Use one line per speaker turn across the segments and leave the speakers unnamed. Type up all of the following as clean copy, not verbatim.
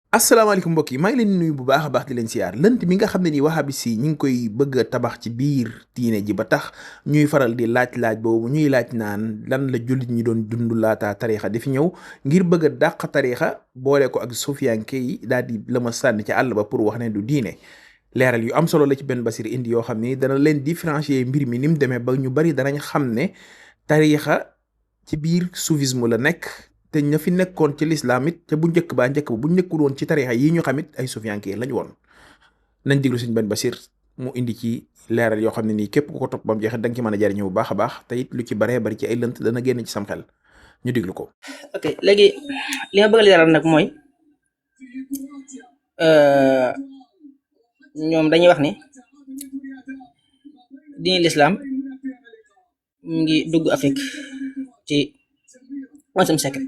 asalaamaaleykum mbokk yi maa ngi leen di nuyu bu baax a baax di leen siyaar lënt mi nga xam ne nii wahabis yi ñu ngi koy bëgg a tabax ci biir diine ji ba tax ñuy faral di laaj boobu ñuy laaj naan lan la jullit ñi doon dund laata tarixa di fi ñëw ngir bëgg a dàq tarixa boole ko ak sufiyanke yi daal di la ma sànni ci àll ba pour wax ne du diine leeral yu am solo la ci benn basir indi yoo xam ni dana leen différencier mbir mi ni mu demee ba ñu bari danañ xam ne tarixa ci biir soufisme la nekk te ña fi nekkoon ci lislaam it te bu njëkk baa njëkk ba bu nekkul woon ci tarixa yi ñu xamit ay sufiyanke lañ woon nañ diglu suñ benn basir mu indi ci leeral yoo xam ne nii képp ku ko topp ba mu jeexee da nga ci mën a jariñu bu baax a baax te it lu ci baree bari ci ay lënt dana génn ci sam xel ñu diglu ko.
ok léegi li ma bëgg a leeral nag mooy ñoom dañuy wax ni diine lislaam mu ngi dugg Afrique ci 11e siècle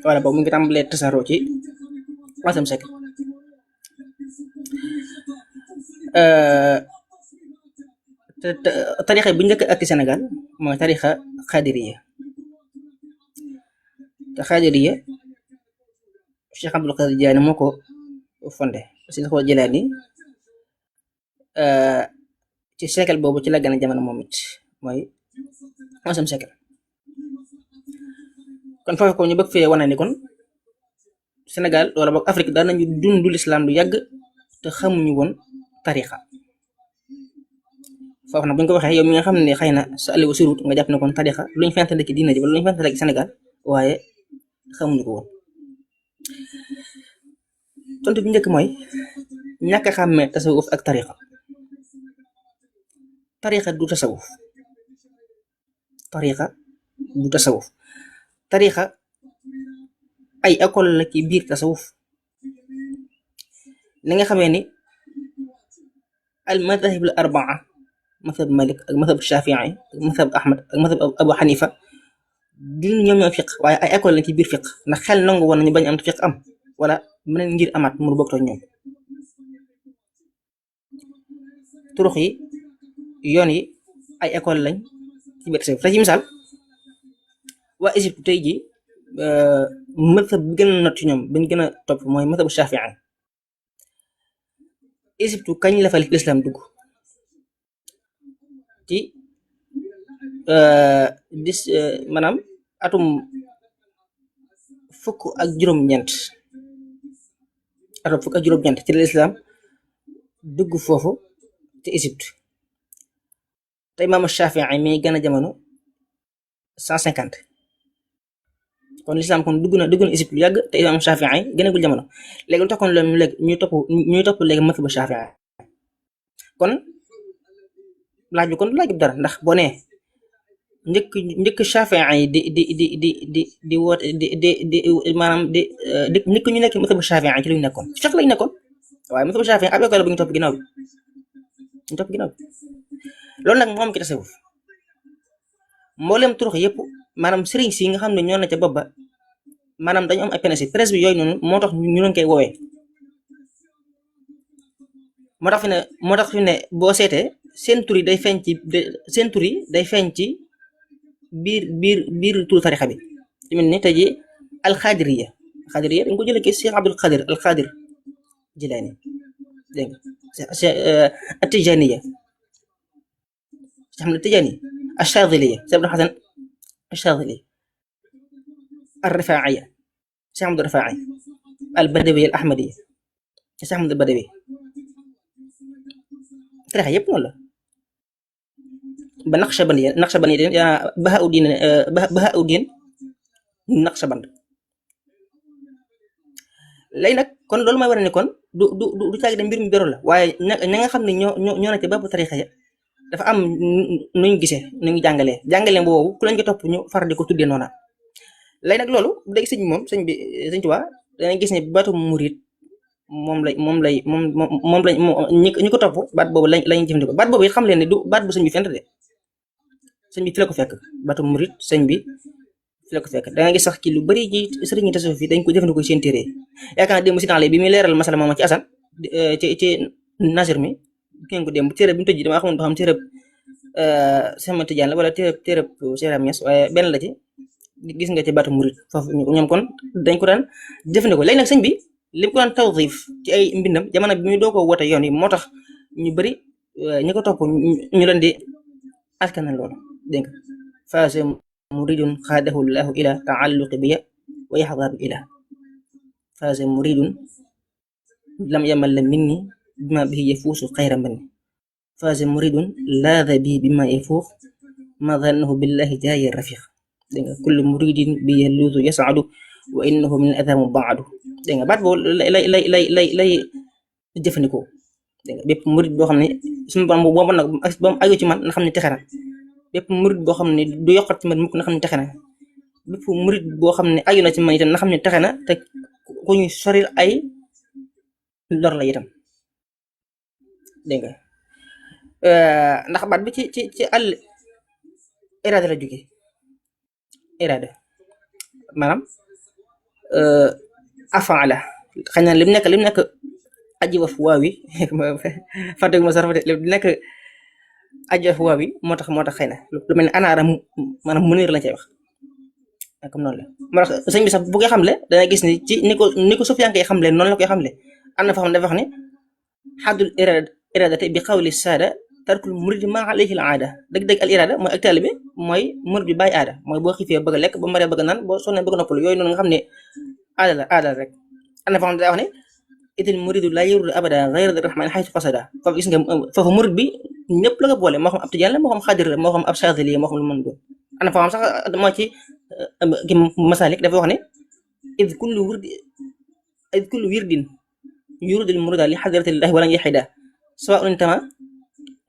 wala boobu mu ngi tàmbalee tasaaroo ci 11e siècle tarixa bu njëkk ak Sénégal mooy tarixa xaadiriya te xaadiriya Cheikh Abdul Qadir Jilaani moo ko fondé si ko Jilaani ci siècle boobu ci la gën a jamono moom it mooy 11e siècle kon foofu ko ñu bëgg fee wane ni kon Sénégal wala boog Afrique daan nañu dund lislaam lu yàgg te xamuñu woon tarixa foofu nag bu ñu ko waxee yow mi nga xam ne xëy na sa aliwu sirut nga jàpp ne kon tarixa lu ñu fentale ci diina ji wala lu ñu fentale ci Sénégal waaye xamuñu ko woon tontu bi njëkk mooy ñàkk a xàmmee tasawuf ak tarixa tarixa du tasawuf tarixa du tasawuf tarixa ay école la ci biir tasawuf ni nga xamee ni al madahib al arbaa madhab Malik ak madhab Shafii ak madhab Ahmad ak madhab Abu Hanifa du ñoom ñoo fiq waaye ay école la ci biir fiq ndax xel nangu woon nañu bañ am te fiq am wala meneen ngir amaat mu bokk ak ñoom turux yi yoon yi ay école lañ ci biir tasawuf te ci misaal waa Égypte tey ji madhab bi gën a not ci ñoom bañ gën a topp mooy madhabu Shafii Égypte kañ la fa lislaam dugg ci maanaam atum fukk ak juróom-ñeent ci la lislaam dugg foofu ci Égypte te imaamu Shafii mi gën a jamono 150 kon lislaam kon dugg na Égypte lu yàgg te imaamu Shafii gënagul jamono léegi lu tax kon loolu léegi ñuy topp léegi mazhabu Shafii kon laaj bi kon laaj bi dara ndax boo nee njëkk Shafii di woote maanaam njëkk ñu nekk mazhabu Shafii ci lañu nekkoon fiqh lañu nekkoon waaye mazhabu Shafii ab école bu ñu topp ginnaaw bi loolu nag moo am ci tasawuf mboolem turux yëpp maanaam sëriñ si nga xam ne ñoo na ca bopp ba maanaam dañu am ay principe bi yooyu noonu moo tax ñu doon koy woowee moo tax fi ne boo seetee seen tur yi day feeñ ci biir turu tarixa bi ci mel ni tey ji alxaadiriya dañ ko jëlee ci Cheikh Abdul Qadir alxaadir Jilaani dégg nga atijaniya Cheikh Ahmad Tijani achadiliya Cheikh Abdul Hasan achadili alrifaiya Cheikh Ahmad Rifai albadawi al ahmadiya Cheikh Ahmad albadawi tarixa yëpp noonu la ba Naqshbandi Bahauddin Naqshband léegi nag kon loolu mooy war ne kon du caagi de mbir mi beru la waaye ña nga xam ne ñoo na ci bopp tarixa ya dafa am nuñ gisee nuñ jàngalee boobu ku lañ ko topp ñu far di ko tuddee noona léegi nag loolu bu dee sëñ Tuubaa dangay gis ne baatu murid moom lañ ñi ko topp baat boobu lañ jëfandikoo baat boobu it xam leen ne du baat bu sëñ bi fent de sëñ bi fi la ko fekk baatu murid sëñ bi fi la ko fekk da nga gis sax ki lu bari ci sëriñu tasawuf fi dañ ko jëfandikoo seen téere yaakaar naa démb si temps bi muy leeral masala moom ci asan ci nasir mi ngeen ko démb téere bi mu tëj dama xamul ba xam téere sama Tijaan la wala téere Cheikh Niass waaye benn la ci gis nga ci baatu murid foofu ñoom kon dañ ko daan jëfandikoo léegi nag sëñ bi li mu ko daan tawdif ci ay mbindam jamono bi muy doo ko woote yoon yi moo tax ñu bëri ñi ko topp ñu leen di askanal loolu dégg nga faase muridun xaadahu llahu ila taalluqi biya wa yaxdaa bi ila faase muridun lam yamal la minni bima bihi yafuusu xayra manni faase muridun laada bi bima yafuux ma dannahu billahi jaaye rafiq dégg nga kullu muridin bi yaluusu yasaadu wa innahu min adamu baadu dégg nga baat boobu lay jëfandikoo dégg nga bépp murid boo xam ne suñu borom boobu nag ba mu aju ci man na xam ne texe na bépp murid boo xam ne du yokkat ci man mukk na xam ne texe na bépp murid boo xam ne aju na ci man itam na xam ne texe na te ku ñu soril ay lor la itam dégg nga ndax baat bi ci al irada la jóge irada maanaam afaala xëy na lim nekk aji waf waawi fàttegu ma sarfate lim nekk aji waf waawi moo tax xëy na lu mel ne anaara maanaam munir lañ cay wax comme noonu la moo tax sëñ bi sax bu koy xamle dana gis ni ci ni ko Sufyaan koy xamle noonu la koy xamle am na fa xam ne dafa wax ne xaddul iradate bi xawli saada tarkul murid ma alayhi al aada dëgg-dëgg al irada mooy ak taalibe mooy murid bi bàyyi aada mooy boo xiifee bëgg a lekk ba maree bëgg a naan boo sonnee bëgg a noppalu yooyu noonu nga xam ne aada la rek am na fa xam ne daa wax ne itil muridu la yuridu abada ghayra rahman haythu qasada foofu gis nga foofu murid bi ñëpp la nga boole moo xam ab tijaan la moo xam xaadir la moo xam ab saadili moo xam lu mën doon am na fa xam sax moo ci ki masalik dafa wax ne id kullu wirdin yuridul murida li hadratillahi wala yahida sawa'un intama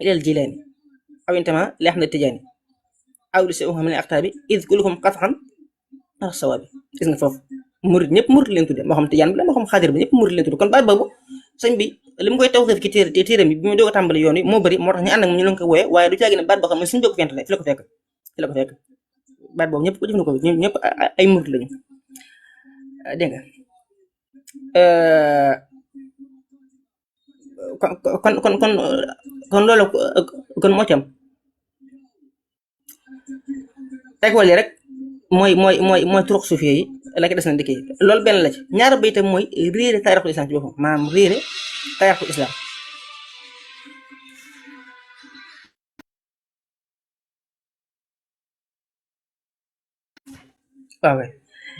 ila al jilani aw intama li ahmad tijani aw li sa'uha min al aqtabi id kulluhum qat'an ala sawabi gis nga foofu murid ñëpp murid leen tudde moo xam tijaan bi la moo xam xaadir bi ñëpp murid leen tudde kon baat boobu sëñ bi li mu koy tawxiif ci téere bi muy doog a tàmbali yoon yi moo bëri moo tax ñu ànd ak ñu leen ko wooye waaye du caagi ne baat boo xam ne suñu jóg fent la fi la ko fekk baat boobu ñëpp ko jëfandikoo ñëpp ay murid lañu dégg nga kon loolu kon moo ci am tekwal yi rek mooy turux suufiyee yi la ko des na dëkk yi loolu benn la ci ñaar ba itam mooy réere taarixul islam ci boppam maanaam réere taarixul islam waaw kay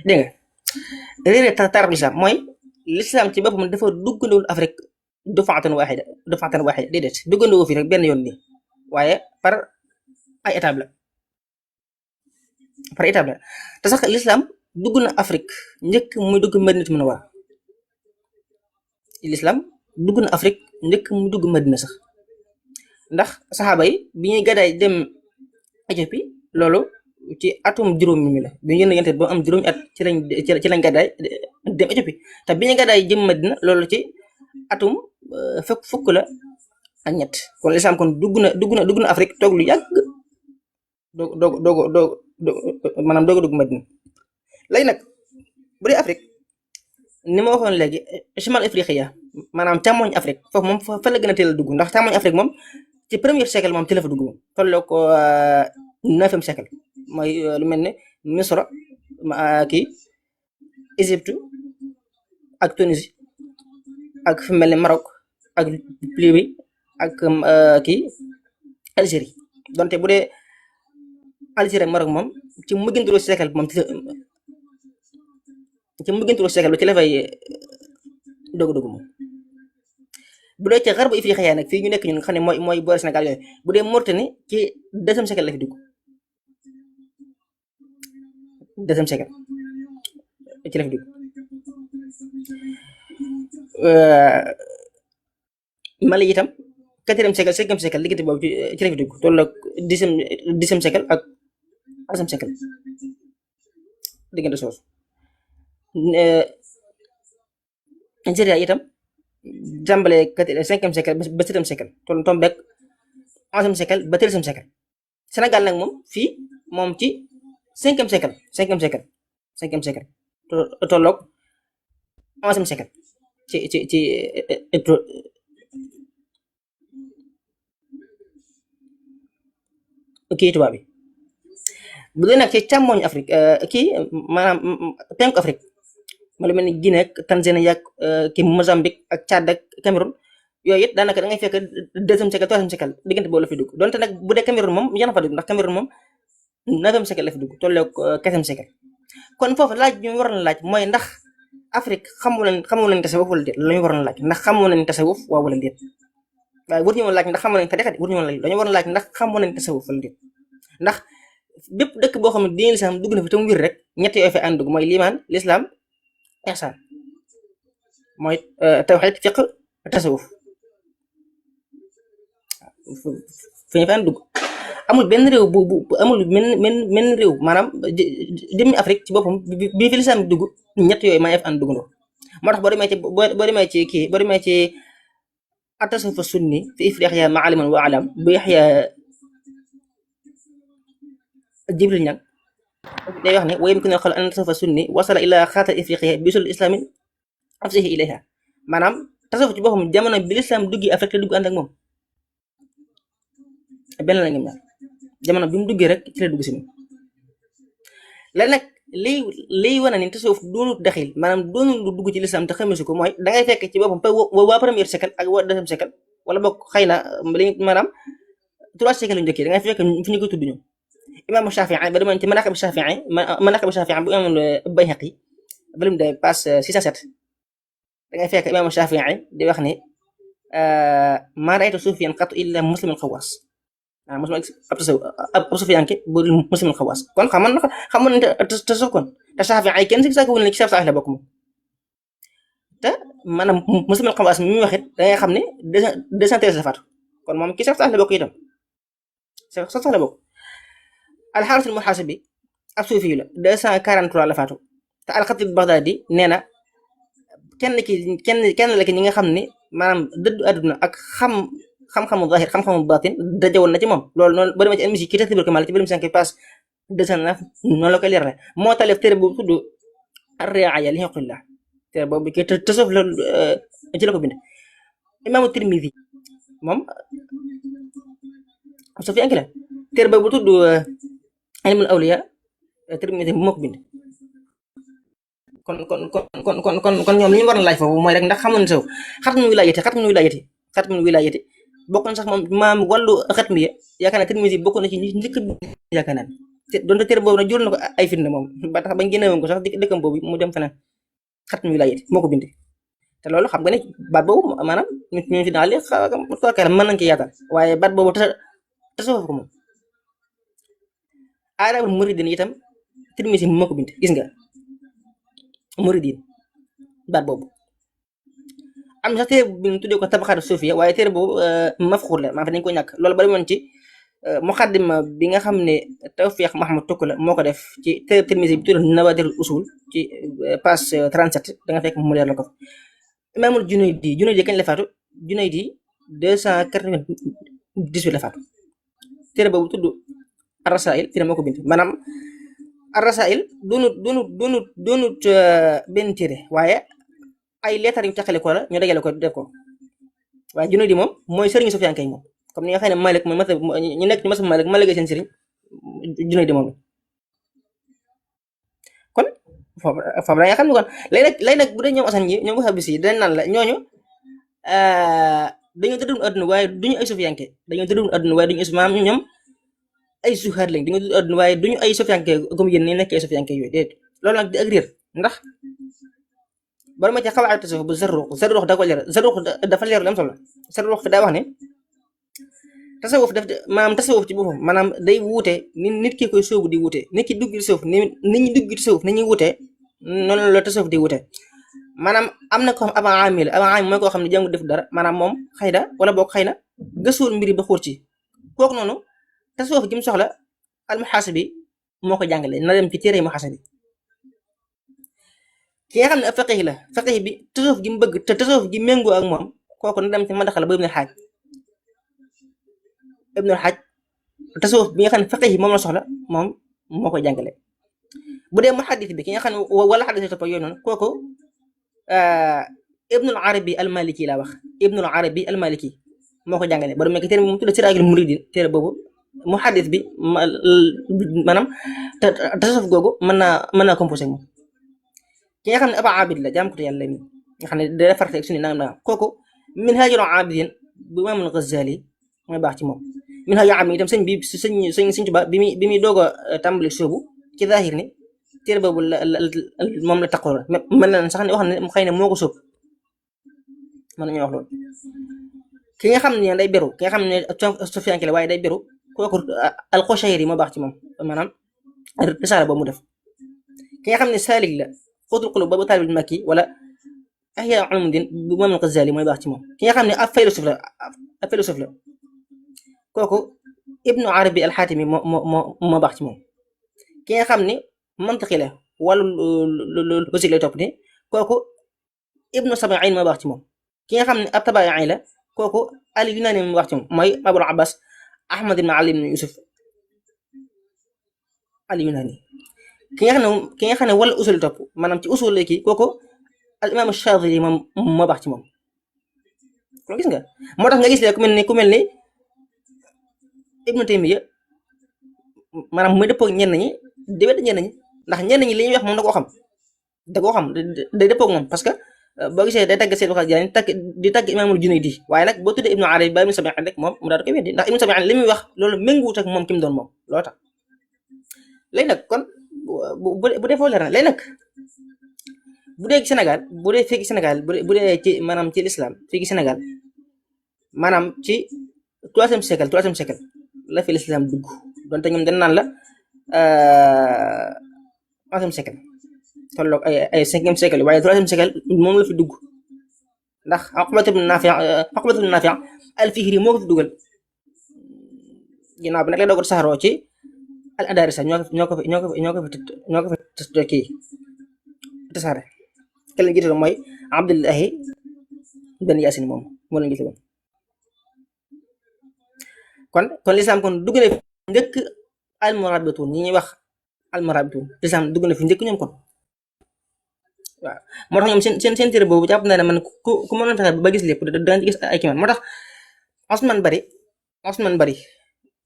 dégg nga réere taarixul islam mooy l'islam ci boppam dafa duggandewul Afrique dufatan waxida déedéet duggandewu fi rek benn yoon nii waaye par ay étape la te sax l'islam dugg na Afrique njëkk muy dugg Madinatu Munawwara l'islam dugg na Afrique njëkk muy dugg Madina sax ndax saxaaba yi bi ñuy gàddaay dem Éthiopie loolu ci atum juróomi mi la bi ñu yënte ba am juróomi at ci lañ gàddaay dem Éthiopie te bi ñu gàddaay jëm Madina loolu ci atum fukk la ak ñett kon l'islam kon dugg na Afrique toog lu yàgg maanaam doog a dugg Madina léegi nag bu dee Afrique ni ma waxoon léegi chimal afriqiya maanaam càmmoñ Afrique foofu moom fa la gën a teel a dugg ndax càmmoñ Afrique moom ci premier siècle moom ci la fa dugg moom tolloo ko 9e siècle mooy lu mel ne Misra kii Égypte ak Tunisie ak fi mel ne Maroc ak Libye ak kii Algérie donte bu dee Algérie ak Maroc moom ci mujjantalu siècle bi moom ci mujjantalu siècle bi ci la fay doog moom bu dee ci xarbu Ifriqiya nag fii ñu nekk ñun nga xam ne mooy boori Sénégal yooyu bu dee Mauritanie ci 2e siècle la fi dugg 2e siècle ci la fi dugg Mali itam 4e siècle 5e siècle diggante boobu ci la fi dugg toll ak 10e siècle ak 11e siècle diggante soosu Nigeria itam jàmbale 5e siècle ba 7e siècle toll tombeek 11e siècle ba 13e siècle Sénégal nag moom fii moom ci 5e siècle tolloog 11e siècle ci kii tubaab bi bu dee nag ci càmmooñ Afrique kii maanaam penku Afrique ma lu mel ni Guinée ak Tanzanie ak kii Mozambique ak Tchad ak Cameroun yooyu it daanaka da ngay fekk deuxième siècle troisième siècle diggante boobu la fi dugg donte nag bu dee Cameroun moom yéen a fa dugg ndax Cameroun moom neuvième siècle la fi dugg tolloog quatrième siècle kon foofu laaj bi ñu waroon a laaj mooy ndax Afrique xamu nañ tasawuf wala déet la ñu waroon a laaj ndax xamu nañ tasawuf waaw wala déet waaye wut ñu woon laaj ndax xamu nañ tarixa wut ñu woon laaj dañu waroon a laaj ndax xamu nañ tasawuf wala déet ndax bépp dëkk boo xam ne diine lislaam dugg na fi te mu wir rek ñett yooyu fi ànd dugg mooy liimaan lislaam ihsaan mooy tawxiid fiq tasawuf fi ñu fi ànd dugg amul benn réew bu amul men réew maanaam jëmmi Afrique ci boppam bi fi lislaam dugg ñett yooyu maa fi ànd duggandoo moo tax boo demee ci kii boo demee ci atasawuf sunni fi ifriqiya maaliman wa alam bu yaxya jibril ñang day wax ne wa yumkinu al-qawl anna tasawuf sunni wasala ila xaatal ifriqiya bi usul islami afsihi ilayha maanaam tasawuf ci boppam jamono bi lislaam duggi Afrique la dugg ànd ak moom benn la ngeen ñaar jamono bi mu duggee rek ci la dugg si moom léegi nag liy wane ni tasawuf doonut daxil maanaam doonul lu dugg ci lislaam te xamee su ko mooy dangay fekk ci boppam waa premier siècle ak waa deuxième siècle wala boog xëy na li maanaam trois siècle yu njëkkee dangay fekk fi ñu ko tudd ñoom imaamu Shafii ba demoon ci manaqib Shafii bu imam Bayhaqi volume de page 607 dangay fekk imaamu Shafii di wax ne maa ra'aytu suufiyan qattu illa musliman xawaas muslim ab sufiyanke bu musliman xawaas kon xamoon nañ tasawuf kon te Shafii kenn si saako wul ne ci Shafii la bokk moom te maanaam musliman xawaas mi muy waxit dangay xam ne 213 la faatu kon moom ci Shafii la bokk itam Shafii la bokk alxaaris al muhaasibi ab suufi la 243 la faatu te alxatib Bagdaadi nee na kenn la ki ñi nga xam ne maanaam dëddu àdduna ak xam-xamu zahir xam-xamu baatin dajawoon na ci moom loolu noonu ba demee ci almisi ci Tahdhibul Kamal ci volume 5 page 209 noonu la koy leerale moo talef téere boobu tudd ar-ri'aaya li huquuqillah téere boobu ki tasawuf la ci la ko bind imaamu Tirmidi moom suufi anki la téere boobu tudd ilmul awliya Tirmidi moo ko bind kon ñoom li ñu war a laaj foofu mooy rek ndax xamoon saw xatmul wilaayati bokk na sax moom maam wàllu xatmu ya yaakaar naa Tirmidi bokk na ci njëkk yaakaar naa donte téere boobu nag jur na ko ay firnde moom ba tax bañ génnewoon ko sax dëkkam boobu mu dem feneen xatmul wilaayati moo ko bind te loolu xam nga ne baat boobu maanaam ñu fi daal tookee mën nañ ko yaatal waaye baat boobu tasawuf ko moom aadaabul muridin itam Tirmidi moo ko bind gis nga muridin baat boobu am sax téere bi ñu tuddee ko tabaqaatu suufiya waaye téere boobu mafxuur la maa fa dañ ko ñàkk loolu ba demoon ci muqaddima bi nga xam ne Tawfiq Mahamad Tukkula moo ko def ci téere Tirmidi bi tudd Nawaadirul Usul ci page 37 da nga fekk mu leer la ko imaamul Junaydi kañ la faatu Junaydi 298 la faatu téere boobu tudd Ar-Rasaa'il téere moo ko bind maanaam Ar-Rasaa'il doonut benn téere waaye ay leetar yu taxale ko la ñu dajale ko def ko waaye Junaydi moom mooy sëriñu Sufyaan kay moom comme ni nga xam ne Malik mooy mata ñu nekk ci masab Malik Malik seen sëriñ Junaydi moom kon foofu da nga xam ne kon lay nag bu dee ñoom asan ñi ñoom wahabis yi dañ naan la ñooñu dañoo dëddoon àdduna waaye duñu ay Sufyaanke maanaam ñoom ay zuhaad lañ dañoo dëddoon àdduna waaye duñu ay Sufyaanke comme yéen ni nekk ay Sufyaanke yooyu déedéet loolu nag di ak réer ndax bari ma ci xawaay tasawuf bu Zarruq da ko leer Zarruq dafa leer lu am solo Zarruq fi daa wax ne tasawuf ci boppam maanaam day wuute ni nit ki koy sóobu di wuute nit ki dugg ci suuf ni ñi dugg ci suuf ni ñuy wuute noonu la tasawuf di wuute maanaam am na ko xam avant ami mooy koo xam ne jàngu def dara maanaam moom xëy na wala boog xëy na gëstuwul mbiri ba xóot ci kooku noonu tasawuf gi mu soxla al-Muhaasibi moo ko jàngale na dem ci téere Muhaasibi ki nga xam ne ab faqih bi tasawuf gi mu bëgg te tasawuf gi méngoo ak moom kooku na dem ci madaxala ba Ibnul Hajj tasawuf bi nga xam ne faqih moom la soxla moom moo koy jàngale bu dee muhaddis bi ki nga xam ne wala xaddis topp yooyu noonu kooku Ibnul Arabi al-Maliki laa wax Ibnul Arabi al-Maliki moo ko jàngale ba du mekk téere moom tudd Siraajul Muridin téere boobu muhaddis bi maanaam tasawuf googu mën naa composé moom ki nga xam ne aba abid la jaamkatu yàlla nii nga xam ne da farate ak sunni nangam nangam kooku minhajul abidin bu imaamul Ghazali mooy baax ci moom. minhajul abidin itam sëñ bi sëñ Tuubaa bi muy doog a tàmbali soobu ci zahir ni téere boobu moom la taxaw la mën na sax ne wax ne xëy na moo ko sóob mën nañoo wax loolu. ki nga xam ne day beru ki nga xam ne sufiyanke la waaye day beru kooku al-Qushayri moo baax ci moom maanaam risaala boobu mu def. ki nga xam ne saalik la xuutul quluub boobu Taalibul Makki wala Ihyaa Ulumuddin bu Imaam al-Ghazali mooy baax ci moom. ki nga xam ne ab philosophe la kooku Ibnu Arabi al-Xaatimi moo baax ci moom. ki nga xam ne mantiqi la wàllu logique lay topp ni kooku Ibnu Sabiin moo baax ci moom. ki nga xam ne ab tabaa'i la kooku al-Yunaani moo baax ci moom mooy Abul Abbas Ahmad ibn Ali ibn Yusuf al-Yunaani. ki nga xam ne wala usul topp maanaam ci usul la kii kooku al imam Shaadili moom moo baax ci moom. kon gis nga moo tax nga gis le ku mel ni Ibnu Taymiya maanaam muy dëppoo ak ñenn ñi di wedd ñenn ñi ndax ñenn ñi li ñuy wax moom da koo xam day dëppoo ak moom parce que boo gisee day tagg Seydou Xajaani di tagg imaamul Junaydi waaye nag boo tuddee Ibnu Arabi ba Ibnu Sabiin rek moom mu daal di koy weddi ndax Ibnu Sabiin li muy wax loolu méngoowut ak moom ki mu doon moom loolu tax léegi nag kon bu dee foofu leer na léegi nag bu dee Sénégal bu dee fii Sénégal bu dee ci maanaam ci l'islam fii Sénégal maanaam ci troisième siècle la fi l'islam dugg donte ñoom dañ naan la onzième siècle tolloog ay cinquième siècle waaye troisième siècle moom la fi dugg ndax Uqbatu ibn Naafi' al-Fihri moo ko fi dugal ginnaaw bi nag lay doog a saxaroo ci al adarisa ñoo ko fi kii tasaare ke leen jiite mooy Abdullahi ben Yaasin moom moo leen jiite woon kon lislaam kon dugg na fi njëkk almurabitun ñi ñuy wax almurabitun lislaam dugg na fi njëkk ñoom kon waaw moo tax ñoom seen téere boobu jàpp naa ne man ku mënoon fexe ba gis lépp danga ci gis ay kiimaan moo tax Osman Bari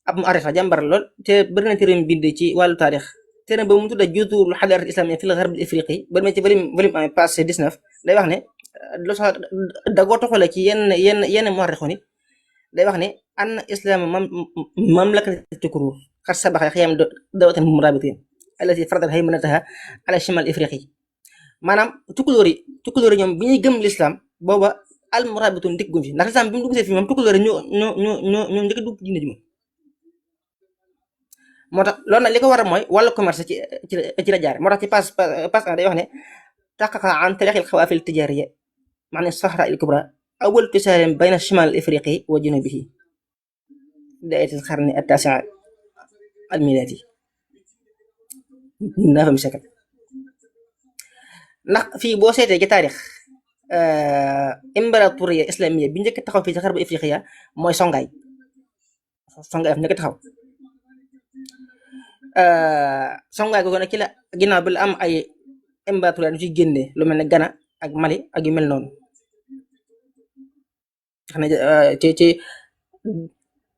ab mu arrêté jàmbar lool te bëri na téere mu bind ci wàllu taarix téere boobu mu tudda Juzuurul Xadaarati Islaamiyya fil Garb al-Ifriqi ba demee ci volume 1 page 19 day wax ne loo sax dagoo toxale ci yenn muarrixoon yi day wax ne anna islaam mamlakatu tukrur xat sabaxa xiyaam dawlatan murabitin allati faradat haymanataha ala shimal ifriqi maanaam tukulóor yi ñoom bi ñuy gëm l'islam booba al murabitun dikk gum fi ndax l'islam bi mu dugg see fi moom tukulóor yi ñoo njëkk dugg diine ji moom moo tax loolu nag li ko waral mooy wàllu commerce ci la jaar moo tax ci passe 1 day wax ne taxaqa an tariqil xawaafil tijariya maanaam sahra il kubra awwal tisaarin bayna shimal ifriqi wa junubihi bidayatil qarni at-taasi' al miladi 9e siècle ndax fii boo seetee ci taarix imbaratoria islamiyya bi njëkk taxaw fii ci xarbu ifriqiya mooy Songhai af njëkk taxaw Songhai googu nag ci la ginnaaw bi la am ay imbaratoria du ci génne lu mel ne Ghana ak Mali ak yu mel noonu xam ne ci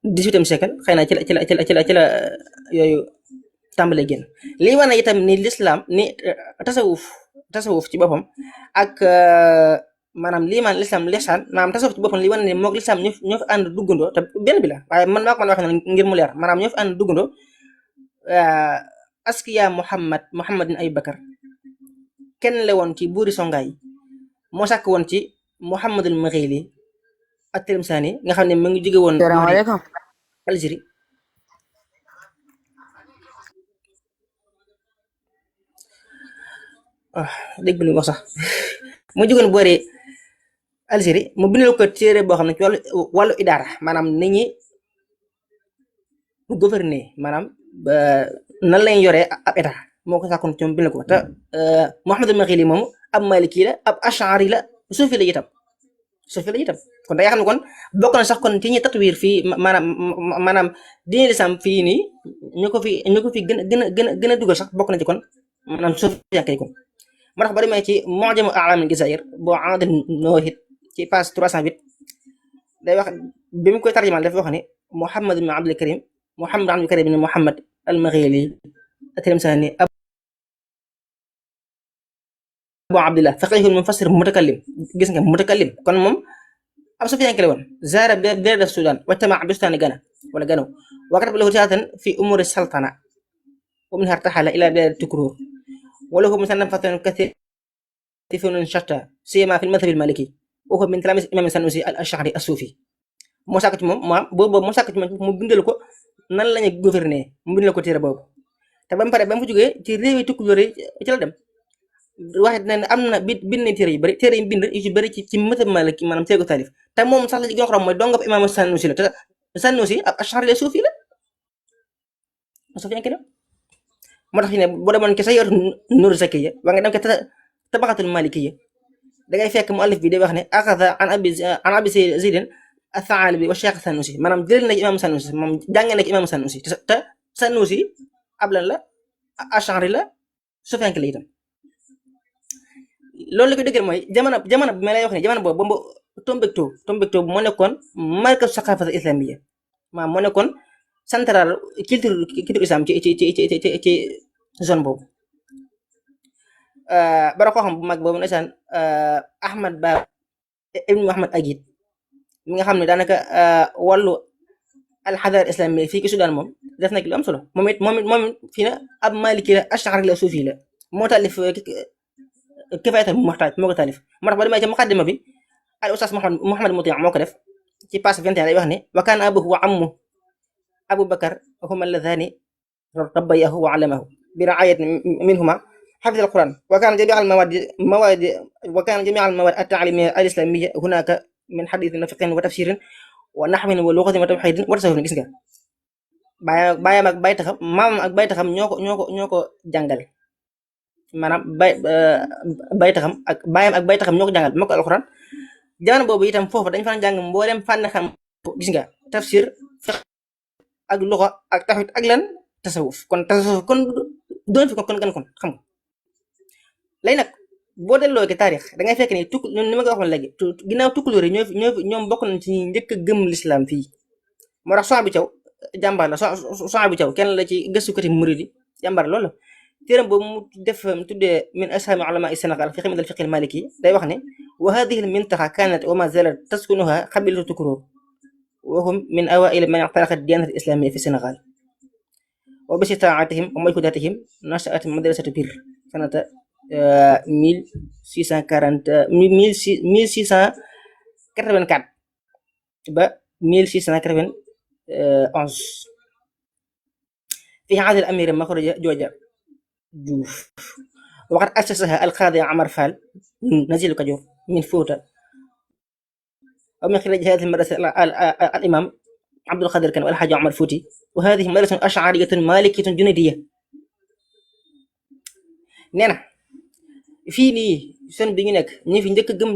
18e siècle xëy na ci la yooyu tàmbalee génn lii wane itam ni l'islam ni tasawuf ci boppam ak maanaam lii man l'islam lihsaan maanaam tasawuf ci boppam lii wane ne moog l'islam ñoo fi ànd duggandoo te benn bi la waaye man maa ko mën a waxee ngir mu leer maanaam ñoo fi ànd duggandoo askiya Muhammadin Abi Bakar kenn la woon ci buuri Songhai moo sàkk woon ci Muhammadul Maghili at-Tilimsani nga xam ne mu ngi jóge woon Algérie dégg lu wax sax mu jógoon boori Algérie mu bindal ko téere boo xam ne ci wàllu idaara maanaam nit ñi gouverner maanaam nan lañ yoree ab état moo ko sàkkoon ci moom bindal ko te Muhammadul Maghili moomu ab maliki la ab ash'ari la suufi la itam kon da nga xam ne kon bokk na sax kon ci ñi tatwiir fii maanaam diine lislaam fii nii ñu ko fi gën a dugal sax bokk na ci kon maanaam suufiyanke kon moo tax ba demee ci Mu'jamu A'laamil Jazaa'ir boo Aadil Noohid ci page 308 day wax bi mu koy tarjumal dafa wax ne Muhammad ibn Abdul Karim ibn Muhammad al-Maghili at-Tilimsani Abu Abdillah faqihul mufassir mutakallim gis nga mutakallim kon moom ab Sufyaan la woon zaara bilad Sudan wajtama bustani Gana wala Gano wa kataba lahu risalatan fi umuri saltana wa minha irtahala ila bilad Tukrur wa lahu musannafatun kathira في فنون شتى سيما في المذهب المالكي وهو من تلاميذ الإمام السنوسي الأشعري الصوفي moo sàkk ci moom boobu moo sàkk ci moom mu bindal ko nan la ñuy gouverner mu bindal ko téere boobu te ba mu pare ba mu fa jógee ci réew yi tukulóor yi ci la dem waxe dina ne am na bind na téere yu bëri téere yi bind yu ci bëri ci mazhab maliki maanaam téere ko taalif te moom sax la ci gën a xorom mooy dongab imaam Sanusi la te Sanusi ab Ash'ari suufi la suufi yanke la moo tax fi ne boo demoon ke sa yor Nur Zakiya waa nga dem ke tabaqatul malikiyya da ngay fekk muallif bi day wax ne axada an abi Zaydin Ath-Tha'alibi wa Cheikh Sanusi maanaam jël na ci imaam Sanusi moom jàngee na ci imaam Sanusi te Sanusi ab lan la Ash'ari la suufi la itam loolu la koy dëggal mooy jamono bi ma lay wax ne jamono boobu Tombouctou moo nekkoon markaz saqafat islamiyya maanaam moo nekkoon central culture islam ci zone boobu. bara koo xam bu mag boobu ndeysaan Ahmad Ba ibn Muhammad Agid mi nga xam ne daanaka wàllu alxadar islamiyya fii ci Sudan moom def na ki lu am solo moom it fii na ab maliki la ash'ari la suufi la moo taalif kifaayatu muhtaaj moo ko taalif moo tax ba demee ci muqaddima bi al ustaas Muhammad Muti' moo ko def ci page 21 day wax ne wa kaana abuhu wa ammuhu Abu Bakar huma alladhaani rabbayahu wa allamahu bi ra'ayatin minhuma حفظ القرآن وكان جميع المواد التعليمية الإسلامية هناك من حديث وفقه وتفسير ونحو ولغة وتوحيد وتصوف gis nga baayam ak bay taxam maamam ak bay taxam ñoo ko jàngal maanaam bay taxam ak baayam ak bay taxam ñoo ko jàngal moo ko alxuraan jamono boobu itam foofu dañ fa jàng mboolem fànn xam gis nga tafsir fiqh ak luxa ak tawhid ak lan tasawuf kon doon fi kon xam nga léegi nag boo delloo ci taarix da ngay fekk ni ni ma ko waxoon léegi ginnaaw tukulóor yi ñoom bokk nañ ci njëkk a gëm l'islam fii moo tax Souhaïbou Thiaw jàmbaar la Souhaïbou Thiaw kenn la ci gëstukati murid yi jàmbaar loolu téeram boobu mu def tuddee min ashaami ulama Sénégal fi xidmat al fiqh al maliki day wax ne wa hadihi al mintaqa kanat wa ma zalat taskunuha qabilatu Tukrur wa hum min awail man i'taraqa ad-diyanat al islamiyya fi Sénégal wa bi istitaatihim wa majhudatihim nashaat madrasatu Pire sanata 1684 ba 1691 في هذه الأميرة مخرج جوجا جوف وقد أسسها القاضي عمر فال نزيل كجور من فوتا ومن خلال هذه المدرسة الإمام عبد القادر كان والحاج عمر فوتي وهذه مدرسة أشعرية مالكية جنيدية نينا fii nii seen bi ñu nekk ñi fi njëkk a gëm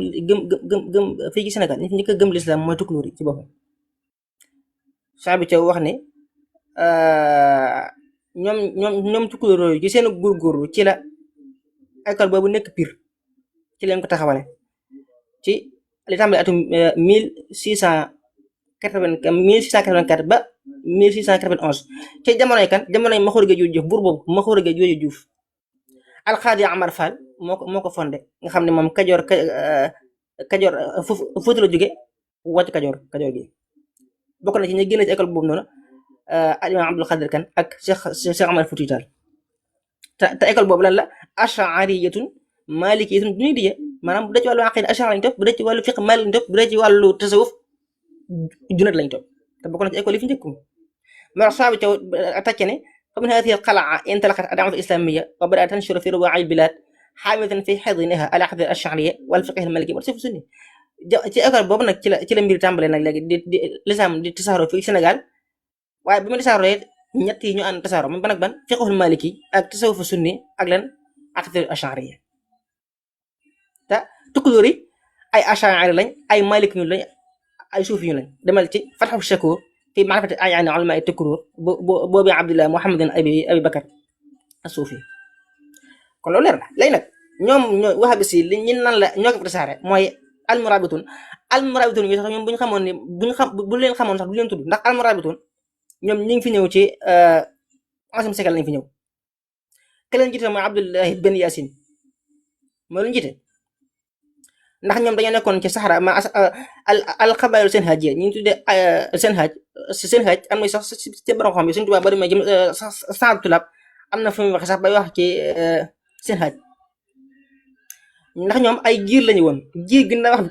fii ci Sénégal ñi fi njëkk a gëm l'islam mooy tukulóor yi ci boppam Souhaïbou Thiaw wax ne ñoom tukulóor yi ci seen góorgóorlu ci la école boobu nekk Pire ci leen ko taxawale ci li tàmbali atum 1684 ba 1691 ci jamonoy kan jamonoy Maxuur Géej Jooju Juuf buur boobu Maxuur Géej Jooju Juuf alxaadi Amar Fall moo ko fondé nga xam ne moom Kajoor Fuuta la jóge wàcc Kajoor gi bokk na ci ñi génn ci école boobu noonu al imam Abdul Qadir Kan ak Cheikh Amar Fuuti Taal te école boobu lan la ash'ariyatun malikiyatun junidiyya maanaam bu dee ci wàllu aqida ash'ari lañ topp bu dee ci wàllu fiqh maalik lañ topp bu dee ci wàllu tasawuf junat lañ topp te bokk na ci école yi fi njëkk ma Souhaïbou Thiaw tàcce ne فمن هذه القلعة انطلقت الدعوة الإسلامية وبدأت تنشر في ربوع البلاد حاملة في حضنها العقيدة الأشعرية والفقه المالكي والتصوف السني ci école boobu nag ci la mbir tàmbale nag léegi di lislaam di tasaaroo fii Sénégal waaye bi ma tasaaroo ñett yi ñu ànd tasaaroo man ban ak ban fiqhul maliki ak tasawuf sunni ak lan aqidatu ash'ariyya te tukulóor yi ay ash'ari lañ ay maliki ñu lañ ay suufi ñu lañ demal ci Fathu Shakur في معرفة أعيان علماء التكرور بوبي عبد الله محمد أبي بكر الصوفي kon loolu leer na léegi nag ñoom ñoo wahabis yi li ñu nan la ñoo ko tasaare mooy almurabitun yi sax ñoom bu ñu xamoon ni bu leen xamoon sax du leen tudd ndax almurabitun ñoom ñu ngi fi ñëw ci 11e siècle lañ fi ñëw ke leen jiite mooy Abdullahi Ben Yasin moo leen jiite ndax ñoom dañoo nekkoon ci saxara ma al xabaaru seen xaaj yi ñu tuddee seen xaaj am na sax ci borom xam bi suñu tubaab bari ma jëm saadu tulaab am na fu muy waxe sax bay wax ci seen xaaj ndax ñoom ay giir lañu woon giir gi na wax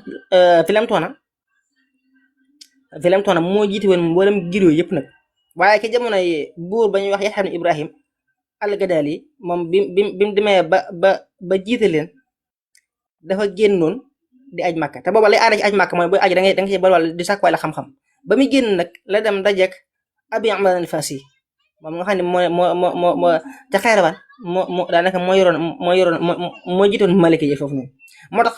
Filemtoona moo jiite woon mboolem giir yooyu yëpp nag waaye ci jamonoy buur ba ñuy wax Yaxya ibn Ibrahim al-Gadaali moom bi mu demee ba jiite leen dafa génnoon di aj màkka te booba lay aada ci aj màkka mooy booy aj da nga ci bari wàll di sàkk wàll xam-xam ba muy génn nag la dem dajek Abi Amran al-Fasi moom nga xam ne moo ca Xayrawaan moo daanaka moo jiitoon Maliki yi foofu noonu moo tax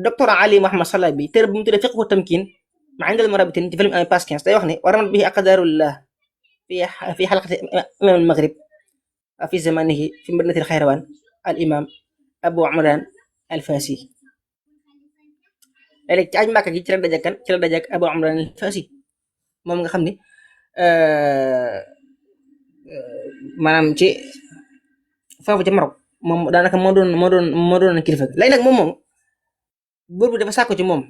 docteur Ali Muhammad Salah bi téere bu mu tuddee fiqhu tamkin ma indal murabitin ci film page 15 day wax ne wa ramat bihi aqdarullah fi xalqati imam al-Maghrib fi zamanihi fi madinati Xayrawaan al imam Abu Amran al-Fasi léegi ci aj Màkka gi ci la dajak kan ci la dajak Abu Amran al-Fasi moom nga xam ni maanaam ci foofu ci Maroc moom daanaka moo doon kilifa léegi nag moom buur bi dafa sàkku ci moom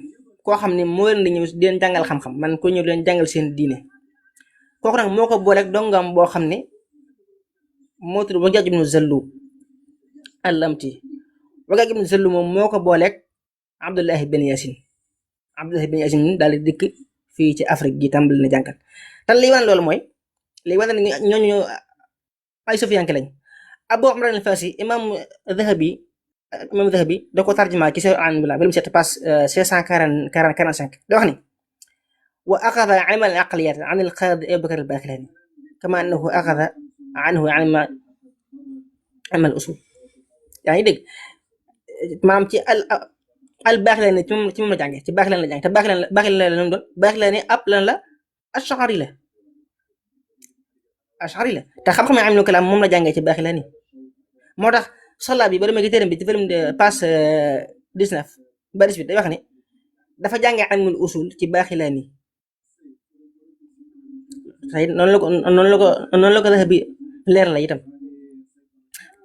koo xam ni moo leen di ñëw di leen jàngal xam-xam man ko ñëw di leen jàngal seen diine kooku nag moo ko booleeg dongam boo xam ne moo tudd Wagaag ibnu Zallu al-Lamti Wagaag ibnu Zallu moom moo ko booleeg Abdullahi Ben Yasin daal di dikk fii ci Afrique gi tàmbali na jàngal te liy wane loolu mooy liy wane ne ñooñu ay sufiyanke lañ Abu Amran al-Fasi imam Dhahabi da ko tarjuma ci Sihr al-A'lam bil 7 page 645 da wax ni wa axada ilma al-aqliyat an al-Qadi Abu Bakr al-Baqillani kama annahu axada anhu ilma al-usul yaa ngi dégg maanaam ci al-Baqillani ci moom la jàngee ci Baqillani la jàngee te Baqillani la doon Baqillani ab lan la Ash'ari la te xam-xam ne ilmul kalaam moom la jàngee ci Baqillani moo tax Salah bi ba demee ci téeram bi ci film de page 19 ba 18 day wax ni dafa jàngee ilmul usul ci Baqillani tey noonu la ko Dhahabi leer la itam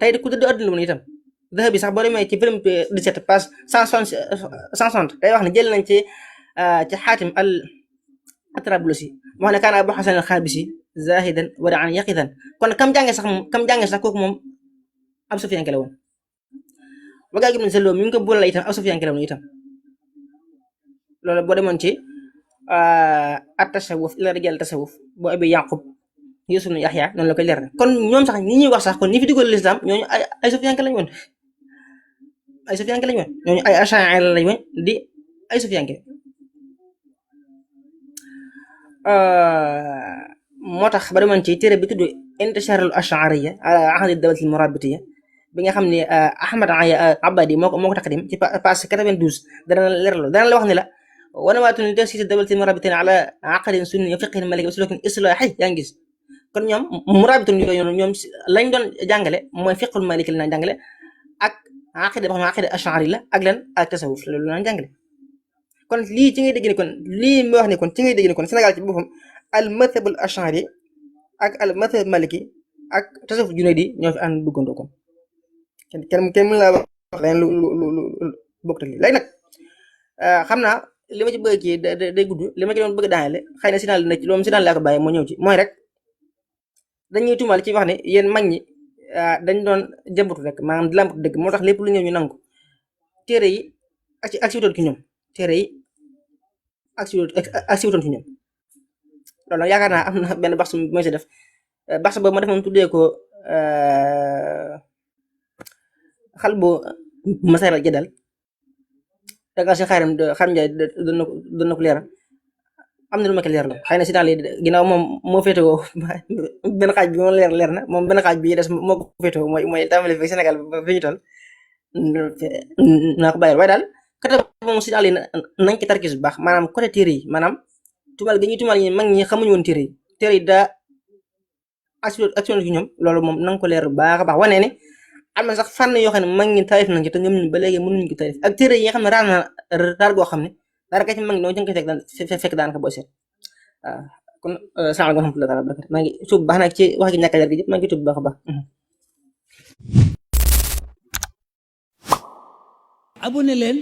tey ku dëdd àdduna woon itam Dhahabi sax boo demee ci film 17 page 160 day wax ne jël nañ ci Xaatim al-Atrablusi moo xam ne kaana Abu Hasan al-Xaabisi zahidan wara'an yaqidan kon kam jàngee sax kooku moom ab sufiyanke la woon Wagaag ibn Zallu mi ngi ko boole itam ab sufiyanke la woon itam loolu boo demoon ci at-tasawuf ila rijal tasawuf boo Abi Yaqub Yusuf ibn Yahya noonu la koy leer kon ñoom sax ñi ñuy wax sax kon ñi fi dugal l'islam ñooñu ay sufiyanke lañ woon ñooñu ay ash'ari lañ woon di ay sufiyanke moo tax ba demoon ci téere bi tudd intisharul ash'ariyya ala ahdi dawlatil murabitiyya bi nga xam ne Ahmad Abadi moo ko taqdim ci page 92 dana la wax ne la wanawaatun li tasisi dawlatil murabitiyya ala aqdin sunni wa fiqhin maliki wa sulukin islahi yaa ngi gis kon ñoom murabitun yooyu ñoom lañ doon jàngale mooy fiqhul maliki la jàngale ak aqida boo xam ne aqida ash'ari la ak lan ak tasawuf loolu la jàngale kon lii ci ngay dégg ni kon lii ma wax ni kon ci ngay dégg ni kon Sénégal ci boppam al madhab al ash'ari ak al madhab maliki ak tasawuf junaydi ñoo fi ànd duggandoo kon kenn mën laa wax leneen lu bokk te lii léegi nag xam naa li ma ci bëgg kii day gudd li ma ci doon bëgg daanele xëy na sinal na ci loolu sinal laa ko bàyyi moo ñëw ci mooy rek dañuy tuumal ci wax ne yéen mag ñi dañ doon jëmbatu rek maanaam di làmbatu dëgg moo tax lépp lu ñëw ñu nangu téere yi ak si wutoon ci ñoom téere yi ak si wutoon ci ñoom loolu nag yaakaar naa am na benn baxsu mooy si def baxsu boobu ma def moom tuddee ko xal bu masaral jadal daga si xaaram Njaay doon na ko leeral am na lu ma ko leer la xëy na si daal ginnaaw moom moo féetewoo benn xaaj bi moom leer na moom benn xaaj bi des moo ko féetewoo mooy tàmbali fi Sénégal ba fi ñu toll naa ko bàyyil waaye daal côté moom si daal nañ ci tarkis bu baax maanaam côté téere yi maanaam tumal gi ñuy tumal ñi mag ñi xamuñu woon téere yi daa action ci ñoom loolu moom na nga ko leer bu baax a baax wane ne am na sax fànn yoo xam ne mag ñi tarif nañ ci te ñoom ba léegi mënuñu ko tarif ak téere yi nga xam ne raar goo xam ne dara ka ci mag ñi doo jënk fekk daanaka boo seet waaw kon salaamaaleykum wa rahmatulah taala barakatu maa ngi tuub baax nag ci wax gi ñàkk a leer gi yëpp maa ngi tuub bu baax a baax
abonné leen